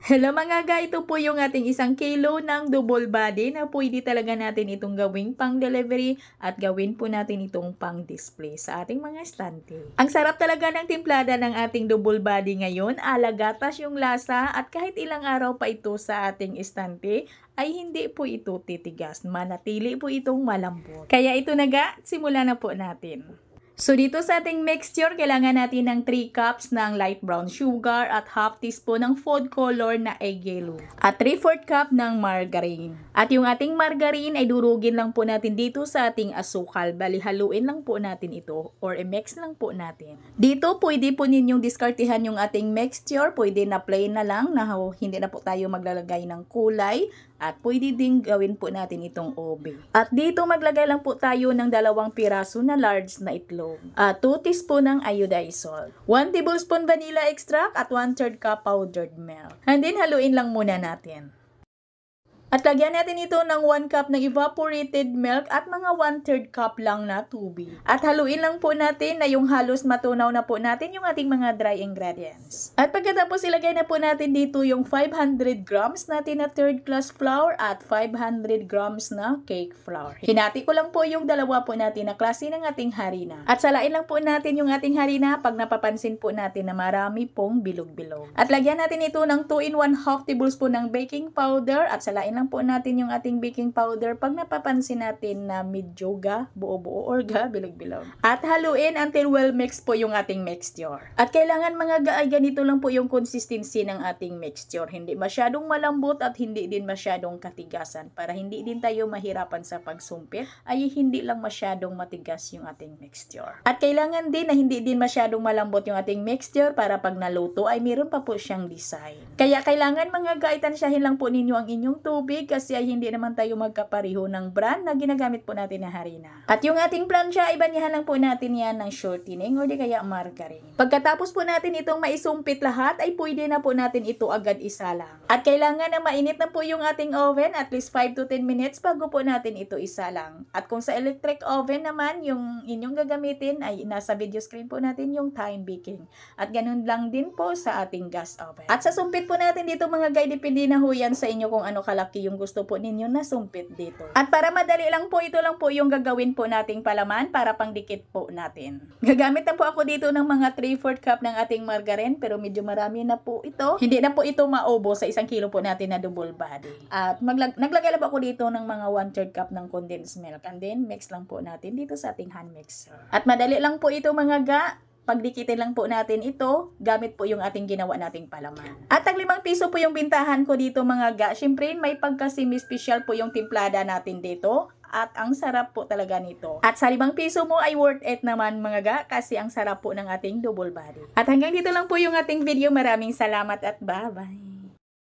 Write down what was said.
Hello mga ga, ito po yung ating 1 kilo ng double body na pwede talaga natin itong gawing pang delivery at gawin po natin itong pang display sa ating mga estante. Ang sarap talaga ng timplada ng ating double body ngayon, alagatas yung lasa at kahit ilang araw pa ito sa ating estante ay hindi po ito titigas, manatili po itong malambot. Kaya ito na ga, simulan na po natin. So dito sa ating mixture, kailangan natin ng 3 cups ng light brown sugar at half teaspoon ng food color na egg yellow. At 3/4 cup ng margarine. At yung ating margarine ay durugin lang po natin dito sa ating asukal. Bali haluin lang po natin ito or i-mix lang po natin. Dito pwede po ninyong diskartihan yung ating mixture. Pwede na plain na lang na hindi na po tayo maglalagay ng kulay. At pwede din gawin po natin itong ube. At dito maglagay lang po tayo ng 2 piraso na large na itlog. At 2 teaspoon ng iodized salt. 1 tablespoon vanilla extract at 1/3 cup powdered milk. And then haluin lang muna natin. At lagyan natin ito ng 1 cup ng evaporated milk at mga 1/3 cup lang na tubig. At haluin lang po natin na yung halos matunaw na po natin yung ating mga dry ingredients. At pagkatapos ilagay na po natin dito yung 500 grams natin na 3rd class flour at 500 grams na cake flour. Hinati ko lang po yung dalawa po natin na klase ng ating harina. At salain lang po natin yung ating harina pag napapansin po natin na marami pong bilog-bilog. At lagyan natin ito ng 2 in 1/2 tablespoon ng baking powder at salain lang po natin yung ating baking powder pag napapansin natin na medyo buo-buo or bilog-bilog. At haluin until well mixed po yung ating mixture. At kailangan mga ay ganito lang po yung consistency ng ating mixture. Hindi masyadong malambot at hindi din masyadong katigasan para hindi din tayo mahirapan sa pagsumpit ay hindi lang masyadong matigas yung ating mixture. At kailangan din na hindi din masyadong malambot yung ating mixture para pag naluto ay meron pa po siyang design. Kaya kailangan mga tansyahin lang po ninyo ang inyong tubig kasi ay hindi naman tayo magkapareho ng brand na ginagamit po natin na harina. At yung ating plancha, ibanyahan lang po natin yan ng shortening o di kaya margarine. Pagkatapos po natin itong maisumpit lahat, ay pwede na po natin ito agad isalang. At kailangan na mainit na po yung ating oven, at least 5 to 10 minutes bago po natin ito isalang. At kung sa electric oven naman, yung inyong gagamitin ay nasa video screen po natin yung time baking. At ganun lang din po sa ating gas oven. At sa sumpit po natin dito mga depende na ho yan sa inyo kung ano kalaki yung gusto po ninyo na sumpit dito. At para madali lang po, ito lang po yung gagawin po nating palaman para pangdikit po natin. Gagamit na po ako dito ng mga 3/4 cup ng ating margarine pero medyo marami na po ito. Hindi na po ito maubo sa 1 kilo po natin na double body. At naglagay lang po ako dito ng mga 1/3 cup ng condensed milk and then mix lang po natin dito sa ating hand mixer. At madali lang po ito mga pagdikitin lang po natin ito, gamit po yung ating ginawa nating palaman. At ang 5 piso po yung bintahan ko dito mga Siyempre, may pagka-semi-special po yung timplada natin dito. At ang sarap po talaga nito. At sa 5 piso mo ay worth it naman mga kasi ang sarap po ng ating double body. At hanggang dito lang po yung ating video. Maraming salamat at bye-bye.